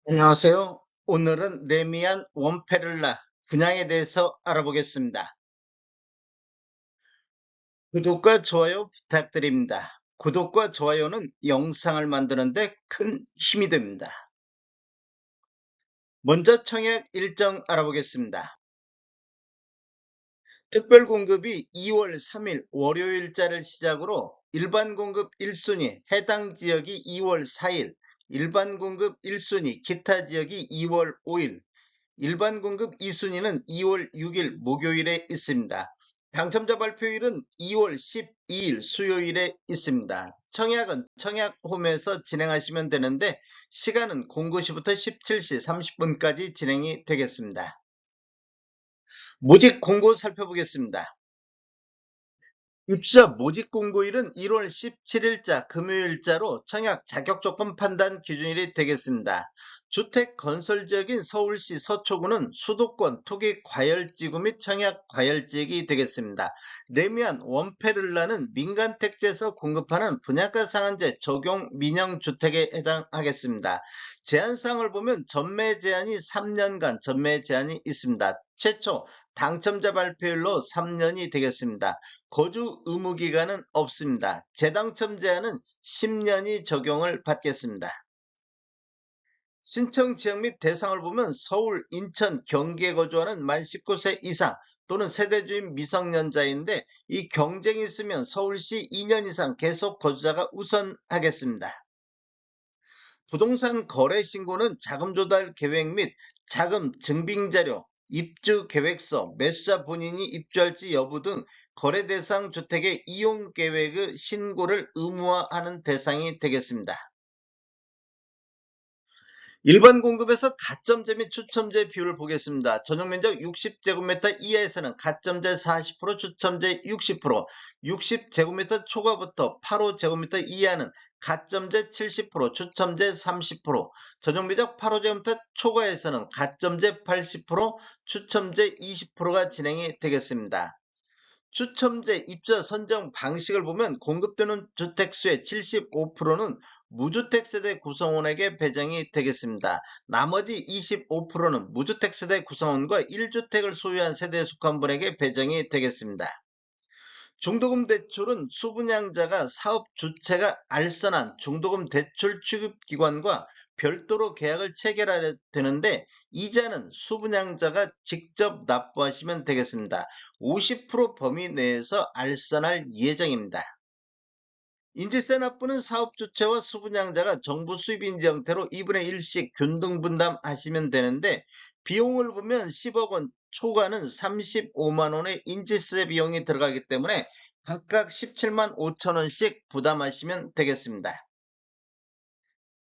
안녕하세요. 오늘은 레미안 원페를라 분양에 대해서 알아보겠습니다. 구독과 좋아요 부탁드립니다. 구독과 좋아요는 영상을 만드는데 큰 힘이 됩니다. 먼저 청약 일정 알아보겠습니다. 특별 공급이 2월 3일 월요일자를 시작으로 일반 공급 1순위 해당 지역이 2월 4일, 일반 공급 1순위 기타 지역이 2월 5일, 일반 공급 2순위는 2월 6일 목요일에 있습니다. 당첨자 발표일은 2월 12일 수요일에 있습니다. 청약은 청약홈에서 진행하시면 되는데 시간은 09시부터 17시 30분까지 진행이 되겠습니다. 모집 공고 살펴보겠습니다. 입사 모집 공고일은 1월 17일자 금요일자로 청약 자격 조건 판단 기준일이 되겠습니다. 주택 건설 지역인 서울시 서초구는 수도권 토기 과열지구 및 청약 과열지역이 되겠습니다. 레미안 원페를라는 민간 택지에서 공급하는 분양가 상한제 적용 민영주택에 해당하겠습니다. 제한사항을 보면 전매 제한이 3년간 전매 제한이 있습니다. 최초 당첨자 발표일로 3년이 되겠습니다. 거주 의무 기간은 없습니다. 재당첨 제한은 10년이 적용을 받겠습니다. 신청 지역 및 대상을 보면 서울, 인천, 경기에 거주하는 만 19세 이상 또는 세대주인 미성년자인데 이 경쟁이 있으면 서울시 2년 이상 계속 거주자가 우선하겠습니다. 부동산 거래 신고는 자금 조달 계획 및 자금 증빙 자료, 입주 계획서, 매수자 본인이 입주할지 여부 등 거래 대상 주택의 이용 계획의 신고를 의무화하는 대상이 되겠습니다. 일반 공급에서 가점제 및 추첨제 비율을 보겠습니다. 전용 면적 60제곱미터 이하에서는 가점제 40%, 추첨제 60%, 60제곱미터 초과부터 85제곱미터 이하는 가점제 70%, 추첨제 30%, 전용 면적 85제곱미터 초과에서는 가점제 80%, 추첨제 20%가 진행이 되겠습니다. 추첨제 입자 선정 방식을 보면 공급되는 주택수의 75%는 무주택 세대 구성원에게 배정이 되겠습니다. 나머지 25%는 무주택 세대 구성원과 1주택을 소유한 세대에 속한 분에게 배정이 되겠습니다. 중도금 대출은 수분양자가 사업 주체가 알선한 중도금 대출 취급기관과 별도로 계약을 체결해야 되는데 이자는 수분양자가 직접 납부하시면 되겠습니다. 50% 범위 내에서 알선할 예정입니다. 인지세 납부는 사업 주체와 수분양자가 정부 수입인지 형태로 2분의 1씩 균등 분담하시면 되는데 비용을 보면 10억 원 초과는 35만 원의 인지세 비용이 들어가기 때문에 각각 17만 5천 원씩 부담하시면 되겠습니다.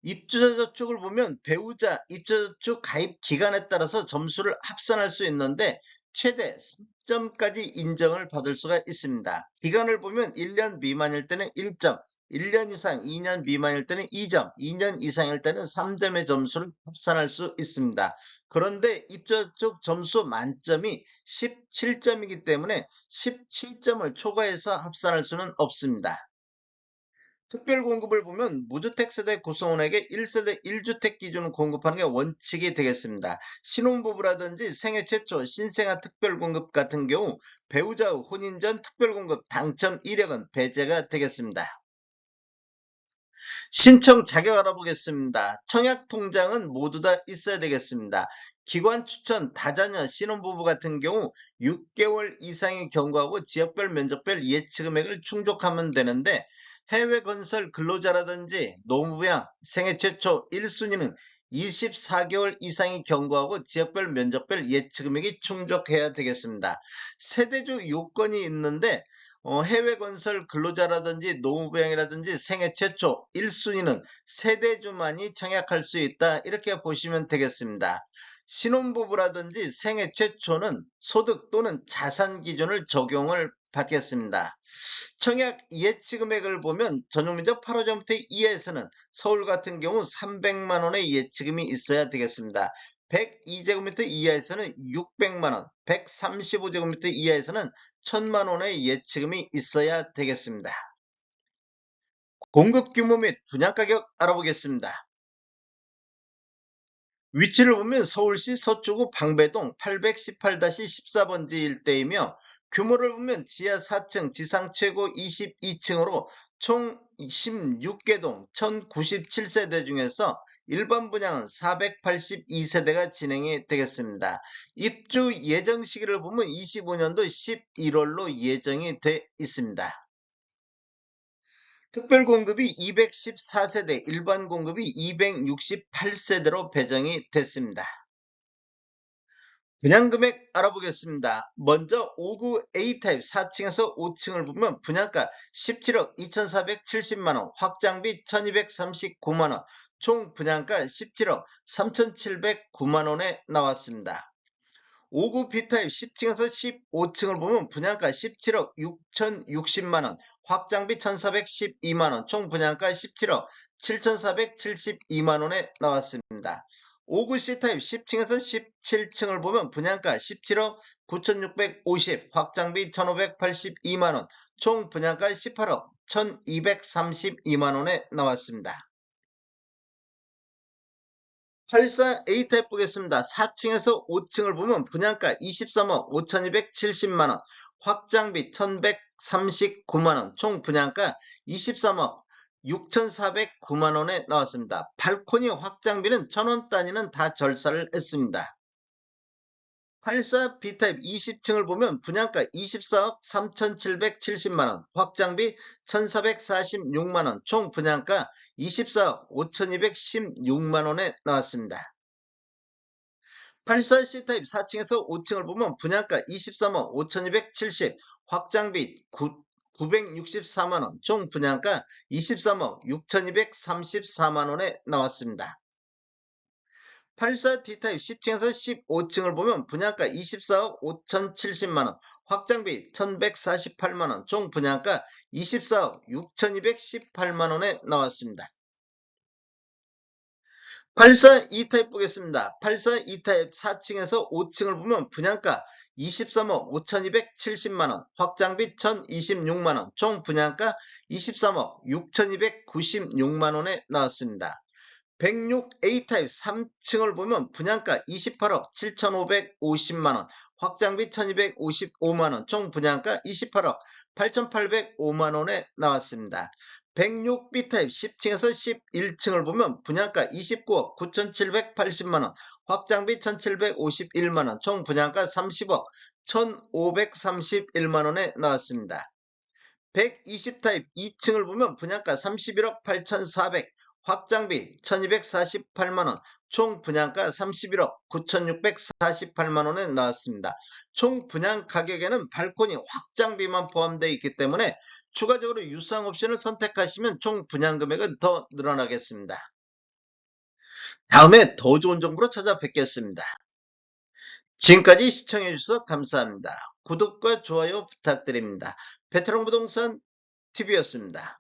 입주자 저축을 보면 배우자 입주자 저축 가입 기간에 따라서 점수를 합산할 수 있는데 최대 3점까지 인정을 받을 수가 있습니다. 기간을 보면 1년 미만일 때는 1점, 1년 이상 2년 미만일 때는 2점, 2년 이상일 때는 3점의 점수를 합산할 수 있습니다. 그런데 입주자 저축 점수 만점이 17점이기 때문에 17점을 초과해서 합산할 수는 없습니다. 특별 공급을 보면 무주택 세대 구성원에게 1세대 1주택 기준을 공급하는 게 원칙이 되겠습니다. 신혼부부라든지 생애 최초 신생아 특별 공급 같은 경우 배우자의 혼인 전 특별 공급 당첨 이력은 배제가 되겠습니다. 신청 자격 알아보겠습니다. 청약 통장은 모두 다 있어야 되겠습니다. 기관 추천 다자녀 신혼부부 같은 경우 6개월 이상의 경과하고 지역별 면적별 예치 금액을 충족하면 되는데 해외 건설 근로자라든지 노무부양 생애 최초 1순위는 24개월 이상의 경과하고 지역별 면적별 예치 금액이 충족해야 되겠습니다. 세대주 요건이 있는데 해외 건설 근로자라든지 노무부양이라든지 생애 최초 1순위는 세대주만이 청약할 수 있다. 이렇게 보시면 되겠습니다. 신혼부부라든지 생애 최초는 소득 또는 자산 기준을 적용을 받겠습니다. 청약 예치 금액을 보면 전용면적 8호점부터 이하에서는 서울 같은 경우 300만 원의 예치금이 있어야 되겠습니다. 102제곱미터 이하에서는 600만원, 135제곱미터 이하에서는 1000만 원의 예치금이 있어야 되겠습니다. 공급 규모 및 분양 가격 알아보겠습니다. 위치를 보면 서울시 서초구 방배동 818-14번지 일대이며 규모를 보면 지하 4층, 지상 최고 22층으로 총 16개 동 1097세대 중에서 일반 분양은 482세대가 진행이 되겠습니다. 입주 예정 시기를 보면 25년도 11월로 예정이 돼 있습니다. 특별 공급이 214세대, 일반 공급이 268세대로 배정이 됐습니다. 분양금액 알아보겠습니다. 먼저 5구 A타입 4층에서 5층을 보면 분양가 17억 2470만원, 확장비 1239만원, 총 분양가 17억 3709만원에 나왔습니다. 5구 B타입 10층에서 15층을 보면 분양가 17억 6060만원, 확장비 1412만원, 총 분양가 17억 7472만원에 나왔습니다. 5구 C타입 10층에서 17층을 보면 분양가 17억 9650, 확장비 1582만원, 총 분양가 18억 1232만원에 나왔습니다. 84A타입 보겠습니다. 4층에서 5층을 보면 분양가 23억 5270만원, 확장비 1139만원, 총 분양가 23억 6409만원에 나왔습니다. 발코니 확장비는 1000원 단위는 다 절사를 했습니다. 84B타입 20층을 보면 분양가 24억 3770만원, 확장비 1446만원, 총 분양가 24억 5216만원에 나왔습니다. 84C타입 4층에서 5층을 보면 분양가 23억 5270, 확장비 964만원, 총 분양가 23억 6234만원에 나왔습니다. 84D타입 10층에서 15층을 보면 분양가 24억 5070만원, 확장비 1148만원, 총 분양가 24억 6218만원에 나왔습니다. 84E타입 보겠습니다. 84E타입 4층에서 5층을 보면 분양가 23억 5270만원, 확장비 1026만원, 총 분양가 23억 6296만원에 나왔습니다. 106A타입 3층을 보면 분양가 28억 7550만원, 확장비 1255만원, 총 분양가 28억 8805만원에 나왔습니다. 106B타입 10층에서 11층을 보면 분양가 29억 9780만원, 확장비 1751만원, 총 분양가 30억 1531만원에 나왔습니다. 120타입 2층을 보면 분양가 31억 8400, 확장비 1248만원, 총 분양가 31억 9648만원에 나왔습니다. 총 분양 가격에는 발코니 확장비만 포함되어 있기 때문에 추가적으로 유상 옵션을 선택하시면 총 분양 금액은 더 늘어나겠습니다. 다음에 더 좋은 정보로 찾아뵙겠습니다. 지금까지 시청해주셔서 감사합니다. 구독과 좋아요 부탁드립니다. 베테랑 부동산 TV였습니다.